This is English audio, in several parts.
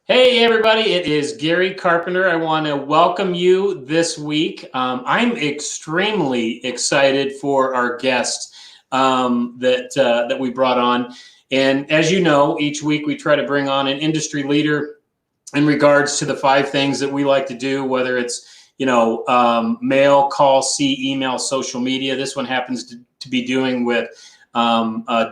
Hey everybody, it is Gary Carpenter. I want to welcome you this week. I'm extremely excited for our guest that we brought on. And as you know, each week we try to bring on an industry leader in regards to the 5 things that we like to do, whether it's mail, call, see, email, social media. This one happens to be doing with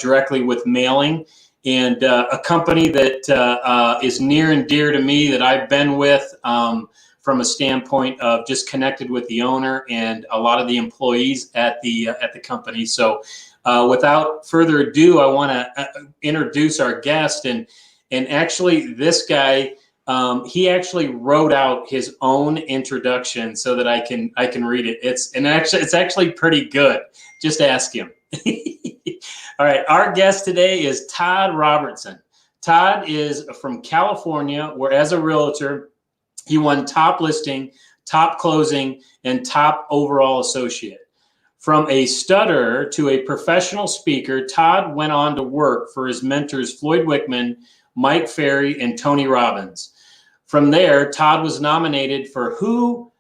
directly with mailing. And a company that is near and dear to me that I've been with from a standpoint of just connected with the owner and a lot of the employees at the company. So without further ado, I want to introduce our guest. And actually, this guy, he actually wrote out his own introduction so that I can read it. It's actually pretty good. Just ask him. All right, our guest today is Todd Robertson. Todd is from California, where as a realtor, he won top listing, top closing, and top overall associate. From a stutterer to a professional speaker, Todd went on to work for his mentors Floyd Wickman, Mike Ferry, and Tony Robbins. From there, Todd was nominated for hold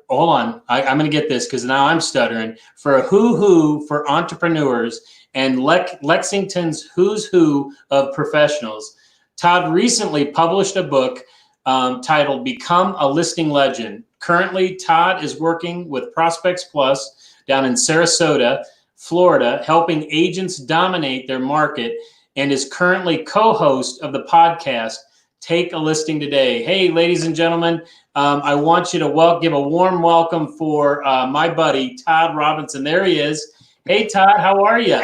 on, I'm going to get this because now I'm stuttering, for a who for entrepreneurs and Lexington's who's who of professionals. Todd recently published a book titled Become a Listing Legend. Currently, Todd is working with Prospects Plus down in Sarasota, Florida, helping agents dominate their market, and is currently co-host of the podcast Take a Listing Today. Hey, ladies and gentlemen, I want you to give a warm welcome for my buddy, Todd Robertson. There he is. Hey, Todd, how are you?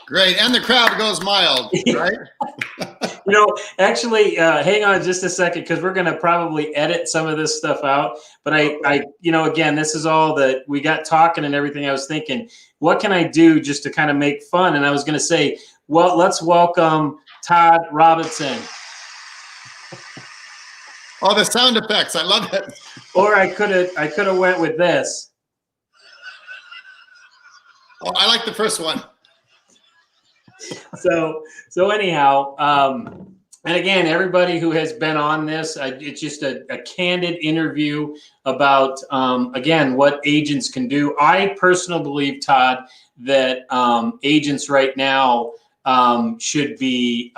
Great, and the crowd goes mild, right? Actually, hang on just a second, because we're going to probably edit some of this stuff out. But again, this is all that we got talking and everything. I was thinking, what can I do just to kind of make fun? And I was going to say, well, let's welcome Todd Robertson. Oh, the sound effects, I love it. Or I could have went with this. Oh, I like the first one. So anyhow, and again, everybody who has been on this, it's just a candid interview about, again, what agents can do. I personally believe, Todd, that agents right now should be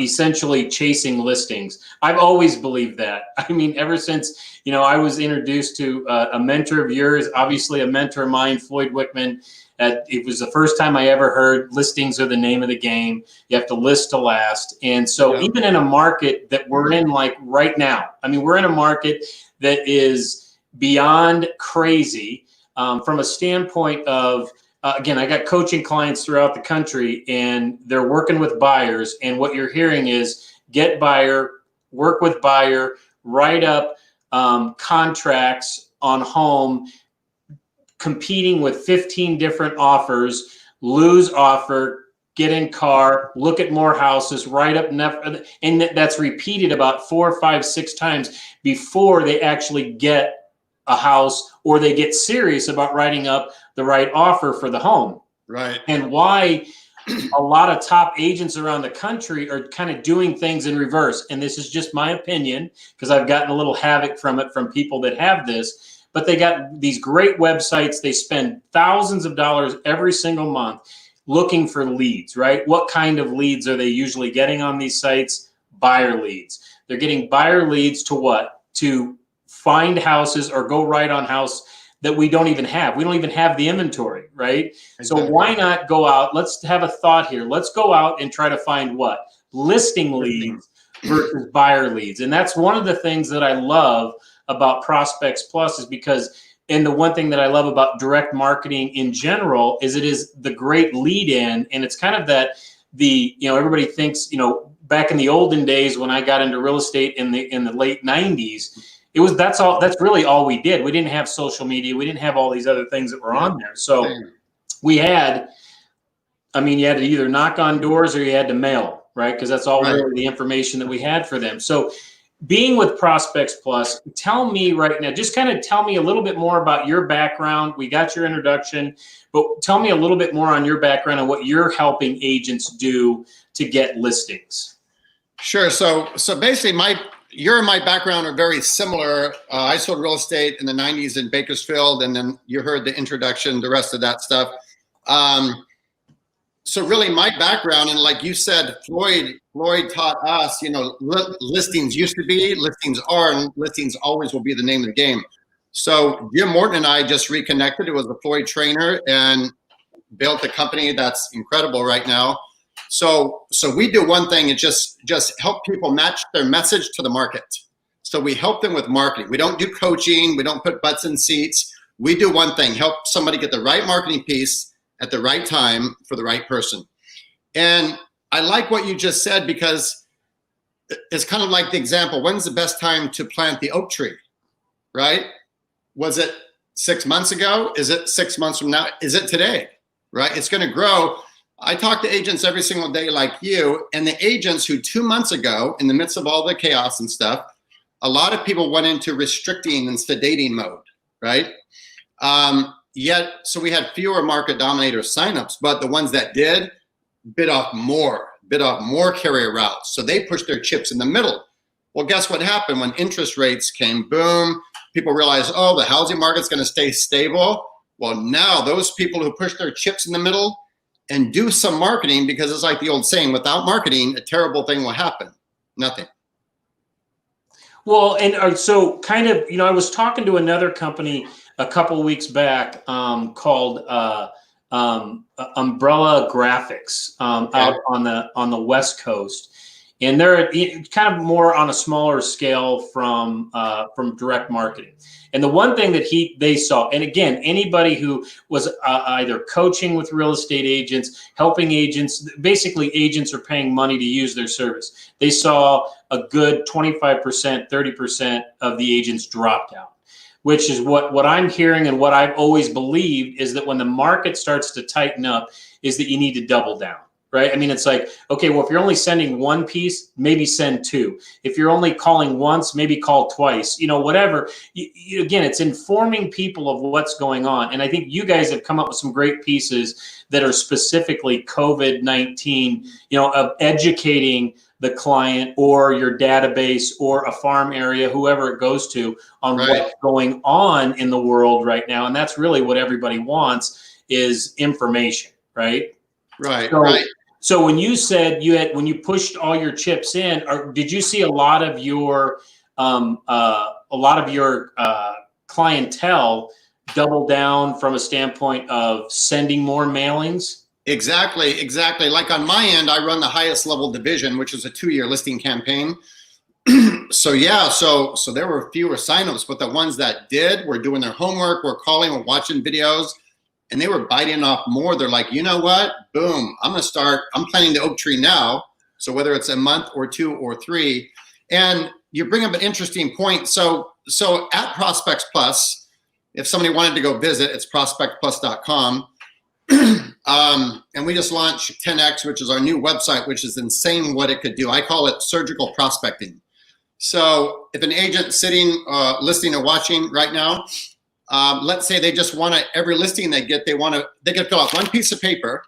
essentially chasing listings. I've always believed that. I mean, ever since, I was introduced to a mentor of yours, obviously a mentor of mine, Floyd Wickman. It was the first time I ever heard listings are the name of the game. You have to list to last. And so even in a market that we're in like right now, I mean, we're in a market that is beyond crazy from a standpoint of, again, I got coaching clients throughout the country and they're working with buyers. And what you're hearing is get buyer, work with buyer, write up contracts on home, competing with 15 different offers, lose offer, get in car, look at more houses, write up, and that's repeated about 4, 5, 6 times before they actually get a house or they get serious about writing up the right offer for the home. Right. And why a lot of top agents around the country are kind of doing things in reverse. And this is just my opinion, because I've gotten a little havoc from it from people that have this. But they got these great websites. They spend thousands of dollars every single month looking for leads, right? What kind of leads are they usually getting on these sites? Buyer leads. They're getting buyer leads to what? To find houses or go right on house that we don't even have. We don't even have the inventory, right? Exactly. So why not go out? Let's have a thought here. Let's go out and try to find what? Listing leads versus buyer leads. And that's one of the things that I love about Prospects Plus is because, and the one thing that I love about direct marketing in general is it is the great lead in, and it's kind of that everybody thinks, back in the olden days when I got into real estate in the late 90s, that's really all we did. We didn't have social media. We didn't have all these other things that were on there. So you had to either knock on doors or you had to mail, right? Because that's all really the information that we had for them. So being with Prospects Plus, tell me right now, just kind of tell me a little bit more about your background. We got your introduction, but tell me a little bit more on your background and what you're helping agents do to get listings. Sure. So basically, your and my background are very similar. I sold real estate in the 90s in Bakersfield, and then you heard the introduction, the rest of that stuff. So really my background, and like you said, Floyd taught us, listings used to be, listings are, and listings always will be the name of the game. So Jim Morton and I just reconnected. It was the Floyd trainer and built a company that's incredible right now. So we do one thing, it's just help people match their message to the market. So we help them with marketing. We don't do coaching. We don't put butts in seats. We do one thing, help somebody get the right marketing piece at the right time for the right person. And I like what you just said, because it's kind of like the example, when's the best time to plant the oak tree, right? Was it 6 months ago? Is it 6 months from now? Is it today, right? It's going to grow. I talk to agents every single day like you, and the agents who 2 months ago, in the midst of all the chaos and stuff, a lot of people went into restricting and sedating mode, right? Yet, so we had fewer Market Dominator signups, but the ones that did bid off more carrier routes. So they pushed their chips in the middle. Well, guess what happened when interest rates came? Boom. People realized, oh, the housing market's going to stay stable. Well, now those people who push their chips in the middle and do some marketing, because it's like the old saying, without marketing, a terrible thing will happen. Nothing. Well, and so kind of, I was talking to another company a couple of weeks back called Umbrella Graphics out on the West Coast, and they're kind of more on a smaller scale from direct marketing. And the one thing that they saw, and again, anybody who was either coaching with real estate agents, helping agents, basically agents are paying money to use their service. They saw a good 25%, 30% of the agents dropped out, which is what I'm hearing, and what I've always believed is that when the market starts to tighten up is that you need to double down, right? I mean, it's like, okay, well, if you're only sending one piece, maybe send two. If you're only calling once, maybe call twice, whatever. Again, it's informing people of what's going on. And I think you guys have come up with some great pieces that are specifically COVID-19, of educating the client or your database or a farm area, whoever it goes to, on what's going on in the world right now. And that's really what everybody wants, is information, right? Right. So when you said when you pushed all your chips in, did you see a lot of your clientele double down from a standpoint of sending more mailings? Exactly. Like on my end, I run the highest level division, which is a 2-year listing campaign. So there were fewer signups, but the ones that did were doing their homework, were calling, were watching videos, and they were biting off more. They're like, you know what? Boom, I'm planting the oak tree now. So whether it's a month or 2 or 3, and you bring up an interesting point. So at Prospects Plus, if somebody wanted to go visit, it's prospectplus.com. And we just launched 10X, which is our new website, which is insane what it could do. I call it surgical prospecting. So if an agent sitting, listening or watching right now, let's say they just want to, every listing they get, they can fill out one piece of paper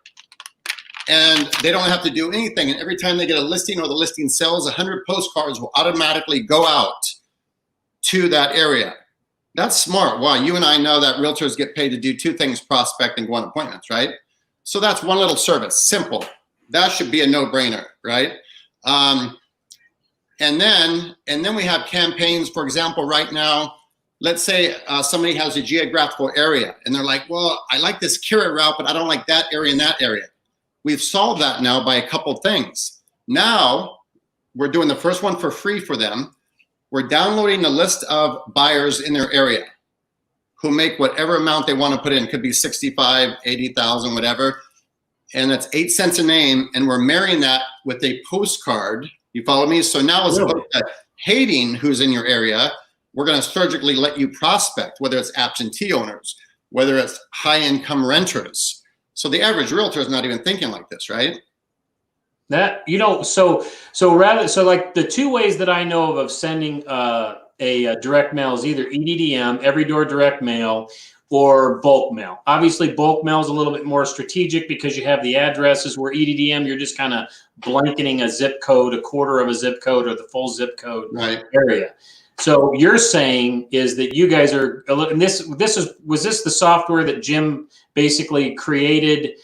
and they don't have to do anything. And every time they get a listing or the listing sells, 100 postcards will automatically go out to that area. That's smart. Wow, you and I know that realtors get paid to do 2 things, prospect and go on appointments, right? So that's one little service, simple. That should be a no-brainer, right? And then we have campaigns, for example, right now, let's say somebody has a geographical area and they're like, well, I like this carrier route, but I don't like that area and that area. We've solved that now by a couple things. Now we're doing the first one for free for them. We're downloading a list of buyers in their area who make whatever amount they want to put in. Could be 65, 80,000, whatever. And that's 8 cents a name. And we're marrying that with a postcard. You follow me? So now as opposed to hating who's in your area, we're going to surgically let you prospect, whether it's absentee owners, whether it's high income renters. So the average realtor is not even thinking like this, right? That, so like the 2 ways that I know of sending a direct mail is either EDDM, every door direct mail, or bulk mail? Obviously, bulk mail is a little bit more strategic because you have the addresses, where EDDM, you're just kind of blanketing a zip code, a quarter of a zip code, or the full zip code area. So you're saying is that you guys are, and was this the software that Jim basically created?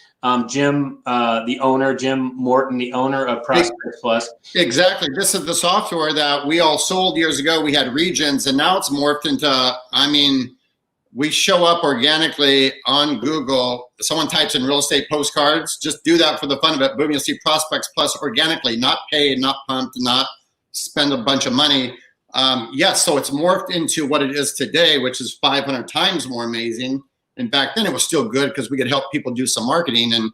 Jim, the owner, Jim Morton, the owner of Prospects Plus. Exactly. This is the software that we all sold years ago. We had regions, and now it's morphed into, I mean, we show up organically on Google. Someone types in real estate postcards, just do that for the fun of it. Boom, you'll see Prospects Plus organically, not paid, not pumped, not spend a bunch of money. Yes, so it's morphed into what it is today, which is 500 times more amazing. And back then it was still good because we could help people do some marketing and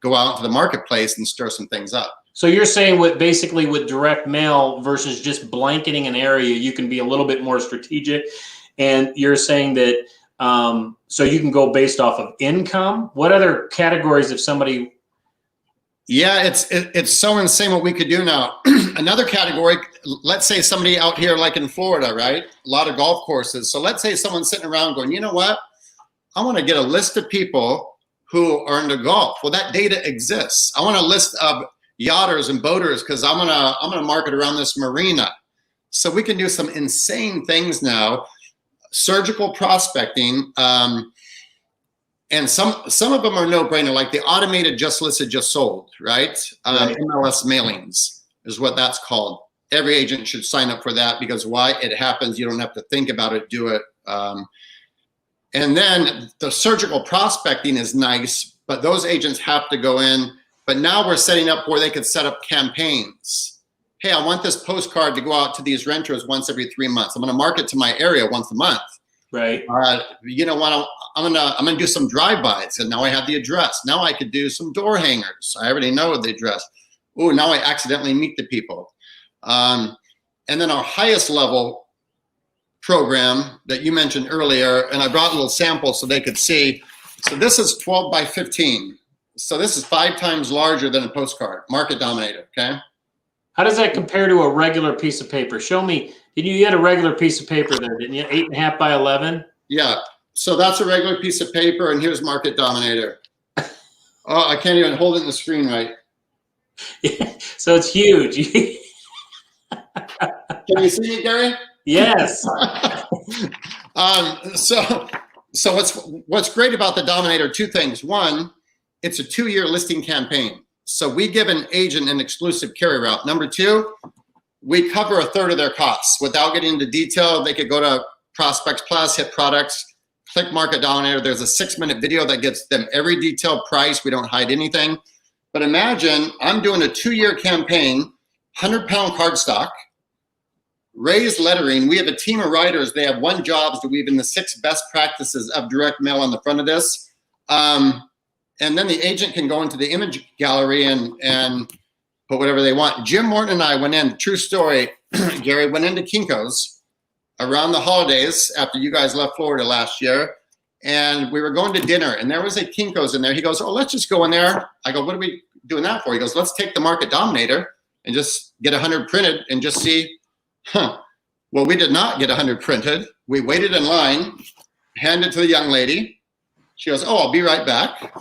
go out into the marketplace and stir some things up. So you're saying basically with direct mail versus just blanketing an area, you can be a little bit more strategic. And you're saying that so you can go based off of income. What other categories if somebody? Yeah, it's so insane what we could do now. Another category, let's say somebody out here like in Florida, right? A lot of golf courses. So let's say someone's sitting around going, you know what? I want to get a list of people who are into golf. Well, that data exists. I want a list of yachters and boaters because I'm gonna market around this marina. So we can do some insane things now. Surgical prospecting, and some of them are no-brainer, like the automated just listed, just sold, right? MLS mailings is what that's called. Every agent should sign up for that because why? It happens. You don't have to think about it. Do it. And then the surgical prospecting is nice, but those agents have to go in. But now we're setting up where they could set up campaigns. Hey, I want this postcard to go out to these renters once every 3 months. I'm going to market to my area once a month. Right. You know what? I'm gonna do some drive-bys, and now I have the address. Now I could do some door hangers. I already know the address. Oh, now I accidentally meet the people. And then our highest level program that you mentioned earlier, and I brought a little sample so they could see. So this is 12 by 15. So this is 5 times larger than a postcard. Market Dominator, okay? How does that compare to a regular piece of paper? Show me. You had a regular piece of paper there, didn't you? 8.5 by 11? Yeah. So that's a regular piece of paper, and here's Market Dominator. Oh, I can't even hold it in the screen right. Yeah, so it's huge. Can you see me, Gary? Yes. So what's great about the Dominator, 2 things. One, it's a 2-year listing campaign. So we give an agent an exclusive carry route. Number 2, we cover 1/3 of their costs. Without getting into detail, they could go to Prospects Plus, hit products, click Market Dominator. There's a 6-minute video that gets them every detailed price. We don't hide anything. But imagine I'm doing a 2-year campaign, 100-pound cardstock, raised lettering. We have a team of writers. They have 1 job to weave in the 6 best practices of direct mail on the front of this. And then the agent can go into the image gallery and put whatever they want. Jim Morton and I went in, true story, Gary, went into Kinko's around the holidays after you guys left Florida last year. And we were going to dinner, and there was a Kinko's in there. He goes, oh, let's just go in there. I go, what are we doing that for? He goes, let's take the Market Dominator and just get 100 printed and just see. Well, we did not get 100 printed. We waited in line, handed it to the young lady. She goes, oh, I'll be right back.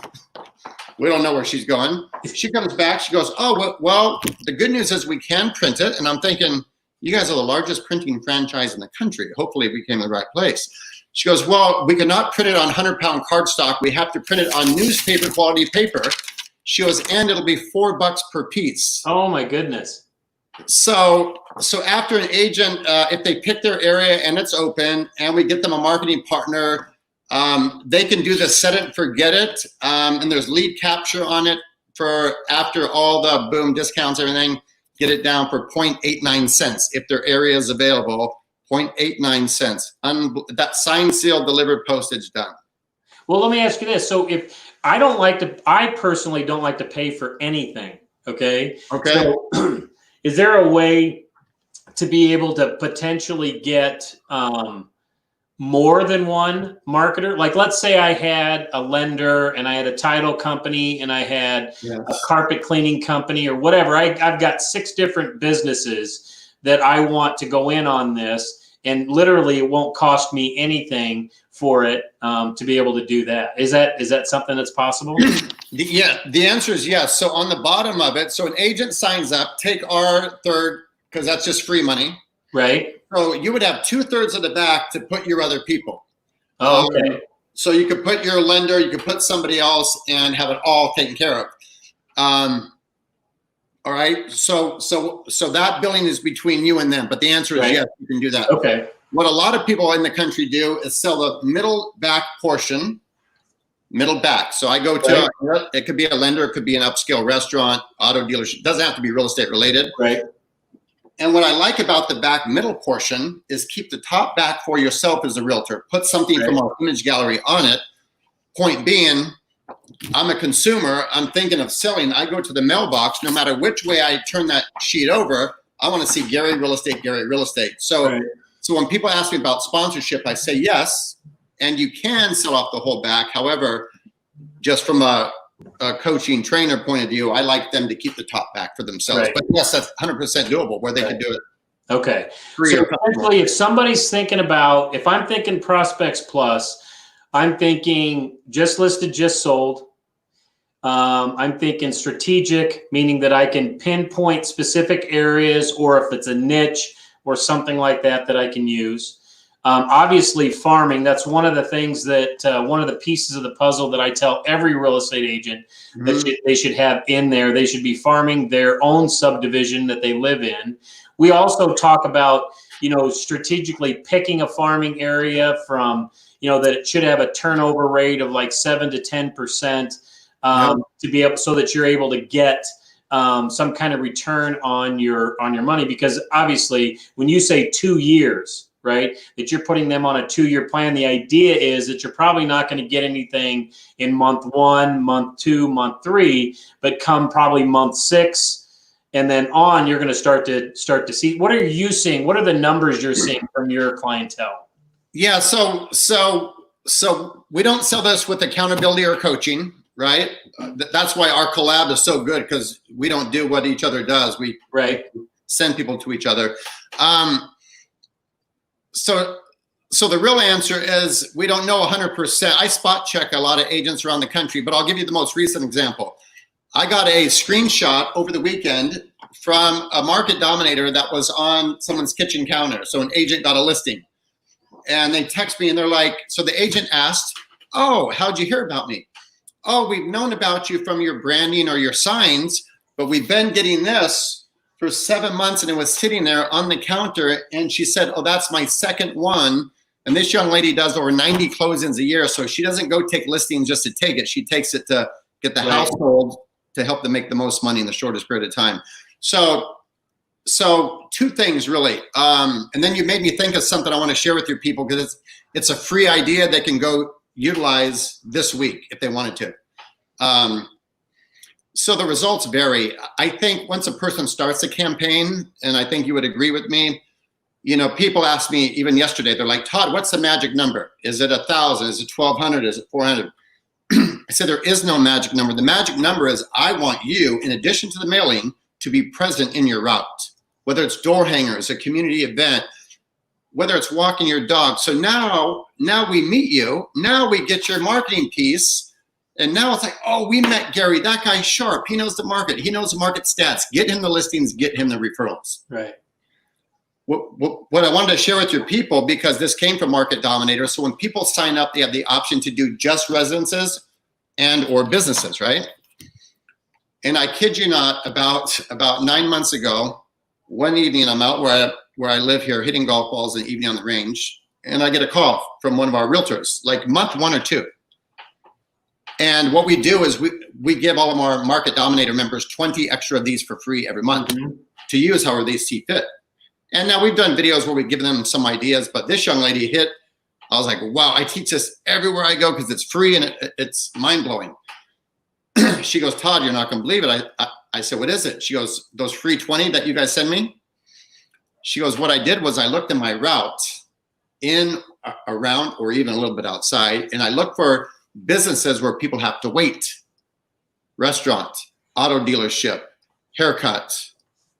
We don't know where she's going. She comes back. She goes, oh, well, the good news is we can print it. And I'm thinking, you guys are the largest printing franchise in the country. Hopefully we came to the right place. She goes, well, we cannot print it on 100-pound cardstock. We have to print it on newspaper quality paper. She goes, and it'll be $4 per piece. Oh my goodness. So after an agent, if they pick their area and it's open and we get them a marketing partner, they can do the set it and forget it. And there's lead capture on it for after all the boom discounts, everything, get it down for 0.89 cents. If their area is available, 0.89 cents. That signed, sealed, delivered, postage done. Well, let me ask you this. So if I personally don't like to pay for anything. Okay. Okay. So is there a way to be able to potentially get more than one marketer? Like, let's say I had a lender and I had a title company and I had a carpet cleaning company or whatever. I've got 6 different businesses that I want to go in on this. and literally it won't cost me anything for it to be able to do that. Is that something that's possible? Yeah, the answer is yes. So on the bottom of it, so an agent signs up, take our third, because that's just free money. Right. So you would have 2/3 of the back to put your other people. Oh, okay. So you could put your lender, you could put somebody else, and have it all taken care of. All right. So that billing is between you and them. But the answer is yes, you can do that. Okay. What a lot of people in the country do is sell the middle back portion, middle back. So I go to it could be a lender, it could be an upscale restaurant, auto dealership. It doesn't have to be real estate related. Right. And what I like about the back middle portion is keep the top back for yourself as a realtor. Put something from our image gallery on it. Point being, I'm a consumer. I'm thinking of selling. I go to the mailbox. No matter which way I turn that sheet over, I want to see Gary Real Estate, Gary Real Estate. So, so when people ask me about sponsorship, I say yes, and you can sell off the whole back. However, just from a coaching trainer point of view, I like them to keep the top back for themselves. But yes, that's 100% doable where they can do it. Okay. So essentially, if somebody's thinking about, if I'm thinking Prospects Plus, I'm thinking just listed, just sold. I'm thinking strategic, meaning that I can pinpoint specific areas, or if it's a niche or something like that that I can use. Obviously, farming, that's one of the things that, one of the pieces of the puzzle that I tell every real estate agent that they should have in there. They should be farming their own subdivision that they live in. We also talk about, strategically picking a farming area from, that it should have a turnover rate of like 7 to 10% to be able, so that you're able to get some kind of return on your money. Because obviously, when you say 2 years, right, that you're putting them on a 2-year plan, the idea is that you're probably not going to get anything in month 1, month 2, month 3, but come probably month 6. And then on, you're going to start to see. What are you seeing? What are the numbers you're seeing from your clientele? Yeah, so we don't sell this with accountability or coaching, right? That's why our collab is so good, because we don't do what each other does. We send people to each other. So the real answer is we don't know 100%. I spot check a lot of agents around the country, but I'll give you the most recent example. I got a screenshot over the weekend from a Market Dominator that was on someone's kitchen counter. So an agent got a listing, and they text me and they're like, so the agent asked, "Oh, how'd you hear about me?" "Oh, we've known about you from your branding or your signs, but we've been getting this for 7 months and it was sitting there on the counter." And she said, "Oh, that's my second one." And this young lady does over 90 closings a year. So she doesn't go take listings just to take it. She takes it to get the household to help them make the most money in the shortest period of time. So 2 things really. And then you made me think of something I want to share with your people, because it's a free idea they can go utilize this week if they wanted to. So the results vary. I think once a person starts a campaign, and I think you would agree with me, people ask me even yesterday, they're like, "Todd, what's the magic number? Is it 1,000? Is it 1,200? Is it 400? I said, there is no magic number. The magic number is I want you, in addition to the mailing, to be present in your route, whether it's door hangers, a community event, whether it's walking your dog. So now we meet you. Now we get your marketing piece. And now it's like, oh, we met Gary. That guy's sharp. He knows the market. He knows the market stats. Get him the listings. Get him the referrals. Right. What I wanted to share with your people, because this came from Market Dominator. So when people sign up, they have the option to do just residences and or businesses, right? And I kid you not, about 9 months ago, one evening I'm out where I live here hitting golf balls in the evening on the range, and I get a call from one of our realtors, like month 1 or 2. And what we do is we give all of our Market Dominator members 20 extra of these for free every month to use however they see fit. And now we've done videos where we've given them some ideas, but this young lady hit, I was like, wow, I teach this everywhere I go because it's free and it's mind-blowing. She goes, "Todd, you're not going to believe it." I said, "What is it?" She goes, "Those free 20 that you guys send me?" She goes, "What I did was I looked at my route in, around, or even a little bit outside, and I looked for businesses where people have to wait. Restaurant, auto dealership, haircut,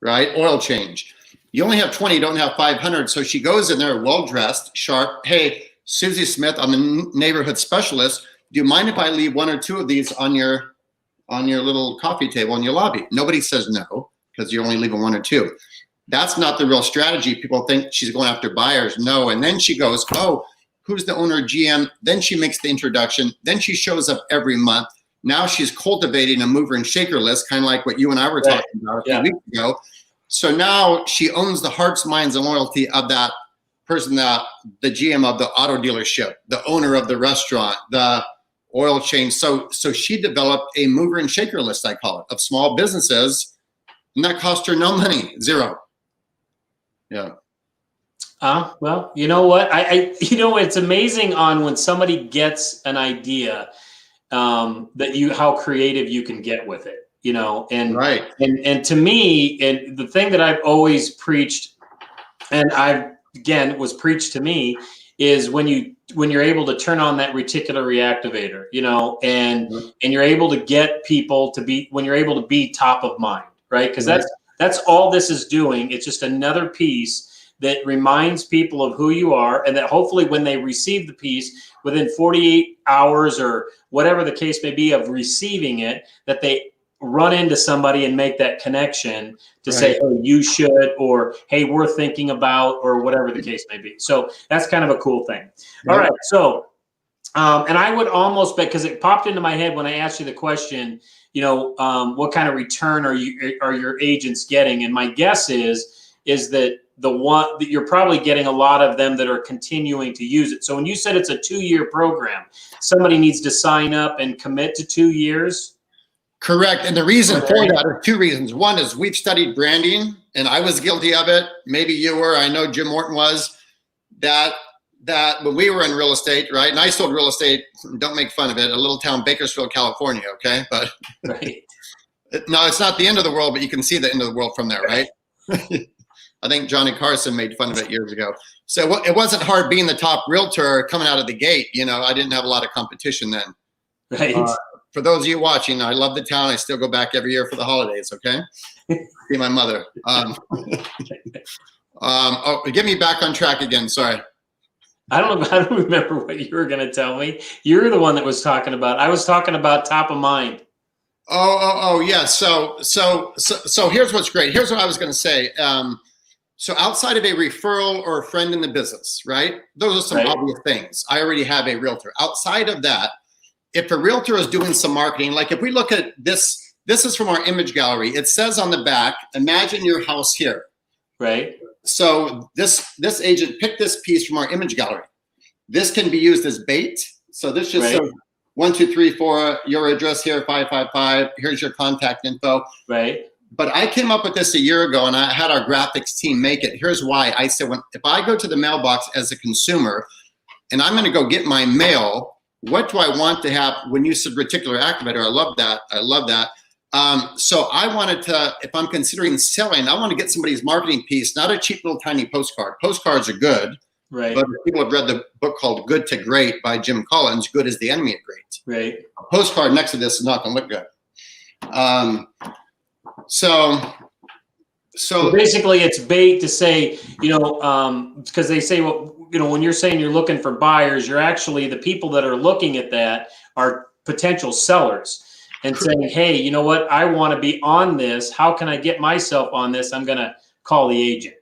right? Oil change. You only have 20, you don't have 500. So she goes in there well-dressed, sharp. Hey, Susie Smith, I'm the neighborhood specialist. Do you mind if I leave 1 or 2 of these on your little coffee table in your lobby? Nobody says no, because you're only leaving 1 or 2. That's not the real strategy. People think she's going after buyers. No. And then she goes, oh, who's the owner, GM? Then she makes the introduction. Then she shows up every month. Now she's cultivating a mover and shaker list, kind of like what you and I were talking about a few weeks ago. So now she owns the hearts, minds, and loyalty of that person, that the GM of the auto dealership, the owner of the restaurant, the oil change. So she developed a mover and shaker list, I call it, of small businesses, and that cost her no money, 0. Yeah. Well, you know what? It's amazing on when somebody gets an idea, how creative you can get with it, and right. And to me, and the thing that I've always preached, and was preached to me, is when you're able to turn on that reticular reactivator, and you're able to get people to be, when you're able to be top of mind, right? Because that's all this is doing. It's just another piece that reminds people of who you are, and that hopefully when they receive the piece within 48 hours or whatever the case may be of receiving it, that they run into somebody and make that connection to say, oh, you should, or hey, we're thinking about, or whatever the case may be. So that's kind of a cool thing. All right. So, and I would almost bet, because it popped into my head when I asked you the question, what kind of return are your agents getting? And my guess is that the one that you're probably getting a lot of them that are continuing to use it. So when you said it's a 2-year program, somebody needs to sign up and commit to 2 years. Correct. And the reason for that are 2 reasons. One is we've studied branding, and I was guilty of it. Maybe you were. I know Jim Morton was. That when we were in real estate, right? And I sold real estate, don't make fun of it, a little town, Bakersfield, California, okay? But no, it's not the end of the world, but you can see the end of the world from there, right? I think Johnny Carson made fun of it years ago. So it wasn't hard being the top realtor coming out of the gate. I didn't have a lot of competition then. Right. For those of you watching, I love the town. I still go back every year for the holidays, okay? See my mother. Get me back on track again. Sorry. I don't remember what you were going to tell me. You're the one that was talking about. I was talking about top of mind. Oh, yeah. So here's what's great. Here's what I was going to say. So outside of a referral or a friend in the business, right? Those are some obvious things. I already have a realtor. Outside of that, if a realtor is doing some marketing, like if we look at this is from our image gallery. It says on the back, imagine your house here. Right. So this agent picked this piece from our image gallery. This can be used as bait. So this just says 1, 2, 3, 4, your address here, 555. Here's your contact info. Right. But I came up with this a year ago, and I had our graphics team make it. Here's why. I said, if I go to the mailbox as a consumer, and I'm going to go get my mail, what do I want to have? When you said reticular activator, I love that. So I wanted to, if I'm considering selling, I want to get somebody's marketing piece, not a cheap little tiny postcard. Postcards are good. Right. But people have read the book called Good to Great by Jim Collins. Good is the enemy of great. Right. A postcard next to this is not going to look good. So basically it's bait to say, because they say, well, when you're saying you're looking for buyers, you're actually, the people that are looking at that are potential sellers and saying, hey, you know what? I want to be on this. How can I get myself on this? I'm going to call the agent.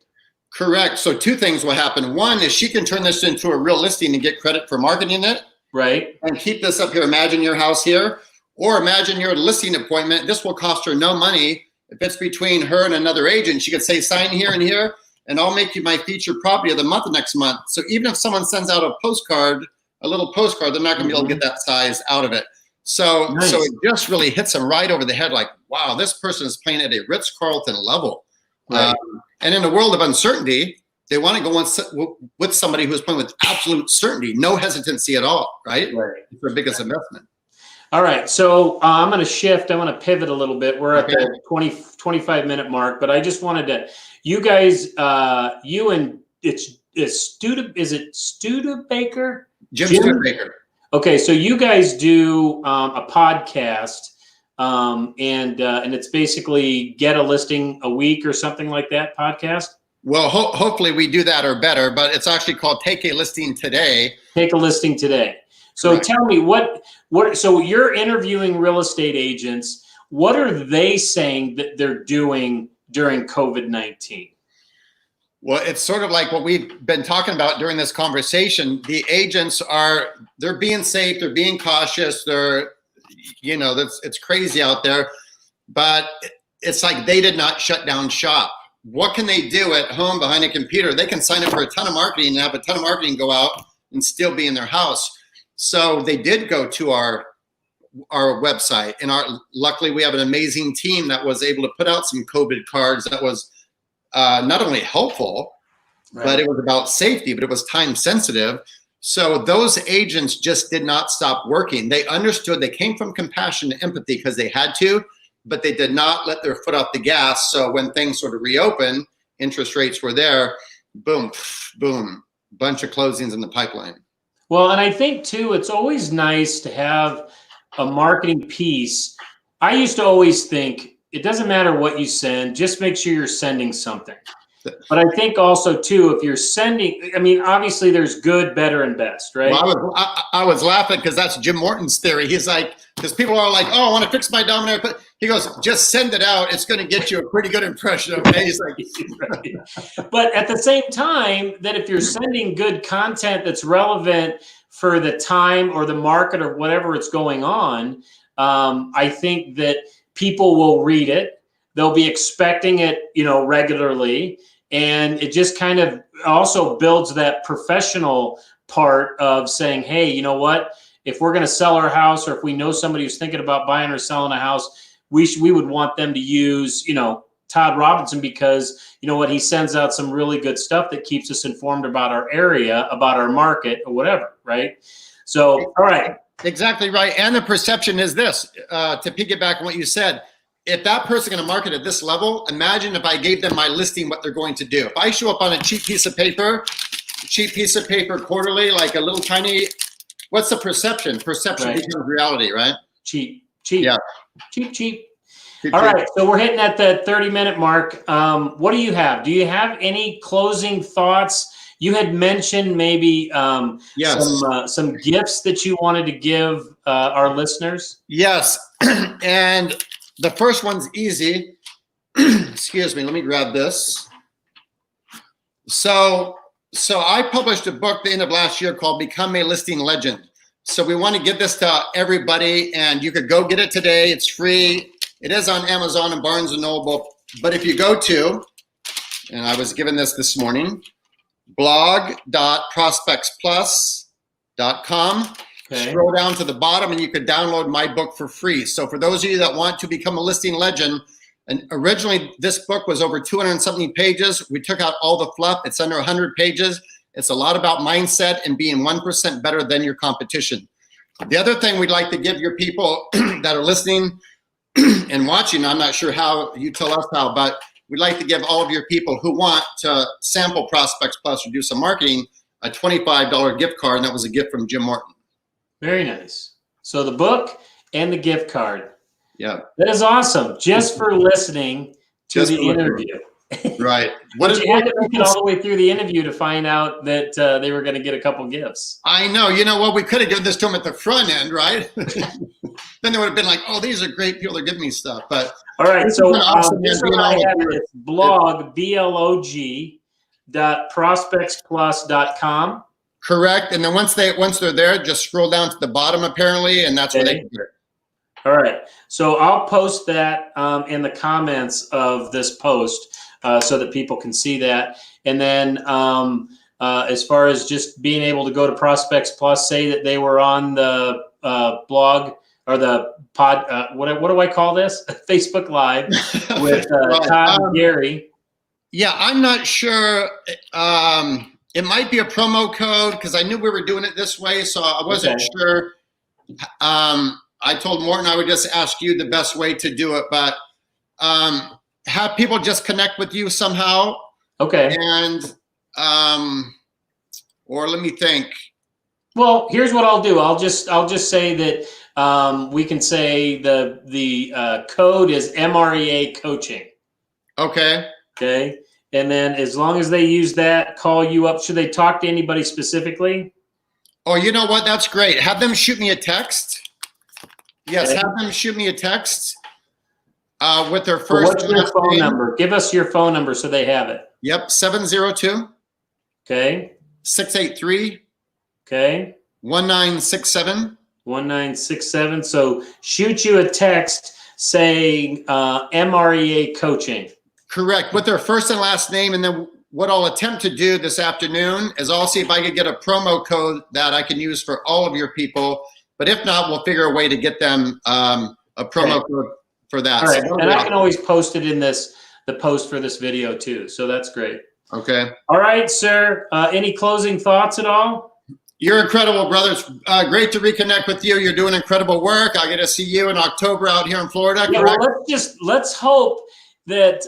Correct. So 2 things will happen. One is she can turn this into a real listing and get credit for marketing it. Right. And keep this up here. Imagine your house here, or imagine your listing appointment. This will cost her no money. If it's between her and another agent, she could say, sign here and here, and I'll make you my featured property of the month next month. So even if someone sends out a postcard, a little postcard, they're not going to be able to get that size out of it. So it just really hits them right over the head, like, wow, this person is playing at a Ritz-Carlton level. Right. And in a world of uncertainty, they want to go with somebody who's playing with absolute certainty, no hesitancy at all, right? Right. It's their biggest investment. All right, so I'm going to shift. I want to pivot a little bit. We're at the 25-minute mark, but I just wanted to, you guys, you and it's Studebaker? Jim Studebaker. Okay, so you guys do a podcast, and it's basically Get a Listing a Week or something like that podcast? Well, hopefully we do that or better, but it's actually called Take a Listing Today. Take a listing today. So Correct. tell me so you're interviewing real estate agents. What are they saying that they're doing during COVID-19? Well, it's sort of like what we've been talking about during this conversation. The agents they're being safe, they're being cautious, it's crazy out there, but it's like they did not shut down shop. What can they do at home behind a computer? They can sign up for a ton of marketing and have a ton of marketing go out and still be in their house. So they did go to our website, and luckily we have an amazing team that was able to put out some COVID cards that was not only helpful, right, but it was about safety, but it was time sensitive. So those agents just did not stop working. They understood, they came from compassion and empathy because they had to, but they did not let their foot off the gas. So when things sort of reopened, interest rates were there, boom, boom, bunch of closings in the pipeline. Well, and I think too, it's always nice to have a marketing piece. I used to always think, it doesn't matter what you send, just make sure you're sending something. But I think also too, if you're sending, I mean, obviously there's good, better, and best, right? Well, I was laughing because that's Jim Morton's theory. He's like, because people are like, oh, I want to fix my Dominator, but he goes, just send it out. It's going to get you a pretty good impression of me. He's like, right. But at the same time, that if you're sending good content that's relevant for the time or the market or whatever it's going on, I think that people will read it. They'll be expecting it, regularly. And it just kind of also builds that professional part of saying, hey, you know what? If we're going to sell our house, or if we know somebody who's thinking about buying or selling a house, we would want them to use, Todd Robertson, because you know what? He sends out some really good stuff that keeps us informed about our area, about our market, or whatever, right? So, all right. Exactly right. And the perception is this, to piggyback on what you said, if that person's going to market at this level, imagine if I gave them my listing, what they're going to do. If I show up on a cheap piece of paper quarterly, like a little tiny, what's the perception? Perception right. becomes reality, right? Cheap. Yeah. Cheap. All right. So we're hitting at the 30-minute mark. What do you have? Do you have any closing thoughts? You had mentioned maybe yes. some gifts that you wanted to give our listeners. Yes. And the first one's easy. Excuse me. Let me grab this. So I published a book the end of last year called Become a Listing Legend. So we want to get this to everybody, and you could go get it today. It's free. It is on Amazon and Barnes & Noble. But if you go to, and I was given this morning, blog.prospectsplus.com. Okay. Scroll down to the bottom and you could download my book for free. So for those of you that want to become a listing legend, and originally this book was over 270 pages. We took out all the fluff. It's under 100 pages. It's a lot about mindset and being 1% better than your competition. The other thing we'd like to give your people that are listening and watching, I'm not sure how, you tell us how, but we'd like to give all of your people who want to sample Prospects Plus or do some marketing a $25 gift card, and that was a gift from Jim Morton. Very nice. So the book and the gift card. Yeah. That is awesome. Just for listening to the interview. Right. But you had to make it all the way through the interview to find out that they were going to get a couple gifts. I know. You know what? We could have given this to them at the front end, right? Then they would have been like, oh, these are great people. They're giving me stuff. But all right. So this is what I have. It's blog, blog.prospectsplus.com. Correct. And then once they're there, just scroll down to the bottom apparently, and that's where they can get it. All right. So I'll post that in the comments of this post so that people can see that. And then as far as just being able to go to Prospects Plus, say that they were on the blog or the pod, what do I call this? Facebook Live with Todd and Gary. Yeah, I'm not sure. It might be a promo code because I knew we were doing it this way, so I wasn't sure. I told Morton I would just ask you the best way to do it, but have people just connect with you somehow. Okay. And or let me think. Well, here's what I'll do. I'll just say that we can say the code is MREA coaching. Okay. Okay. And then as long as they use that, call you up. Should they talk to anybody specifically? Oh, you know what? That's great. Have them shoot me a text. Yes, Okay. have them shoot me a text with their So first. what's your phone number? Give us your phone number so they have it. Yep, 702. Okay. 683. Okay. 1967. 1967. So shoot you a text saying MREA coaching. Correct. With their first and last name. And then what I'll attempt to do this afternoon is I'll see if I could get a promo code that I can use for all of your people. But if not, we'll figure a way to get them a promo code for that. All right. So and I can always post it in the post for this video too. So that's great. Okay. All right, sir. Any closing thoughts at all? You're incredible, brother. It's great to reconnect with you. You're doing incredible work. I get to see you in October out here in Florida. Yeah, Correct? well, let's hope that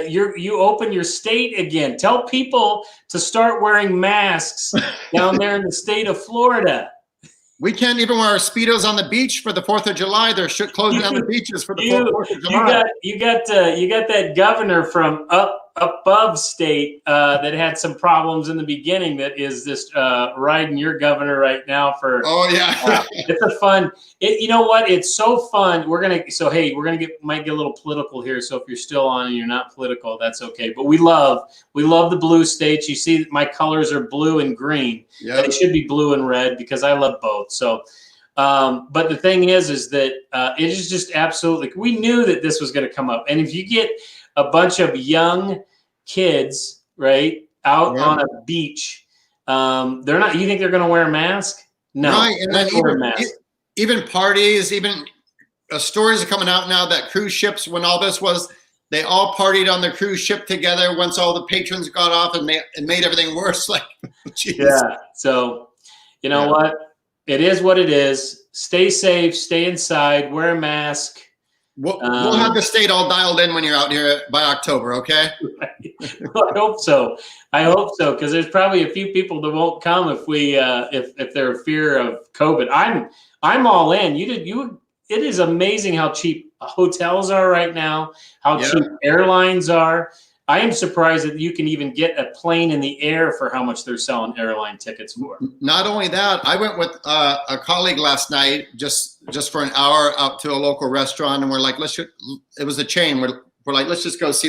you open your state again. Tell people to start wearing masks down there in the state of Florida. We can't even wear our Speedos on the beach for the 4th of July. They're closing down the beaches for the 4th of July. You got that governor from above state that had some problems in the beginning. That is this riding your governor right now for. Oh yeah, it's a fun. You know what? It's so fun. Might get a little political here. So if you're still on and you're not political, that's okay. But we love the blue states. You see, my colors are blue and green. Yeah, it should be blue and red because I love both. So. But the thing is that it is just absolutely. We knew that this was going to come up, and if you get a bunch of young kids, right, out on a beach, they're not. You think they're going to wear a mask? No, right. And then even parties, even stories are coming out now that cruise ships, when all this was, they all partied on the cruise ship together. Once all the patrons got off, and it made everything worse. Like, geez. Yeah. So, you know what? It is what it is. Stay safe. Stay inside. Wear a mask. We'll have the state all dialed in when you're out here by October, okay? Well, I hope so. Because there's probably a few people that won't come if they're in fear of COVID. I'm all in. It is amazing how cheap hotels are right now. How cheap airlines are. I am surprised that you can even get a plane in the air for how much they're selling airline tickets for. Not only that, I went with a colleague last night just for an hour out to a local restaurant, and we're like, it was a chain. We're like, let's just go see the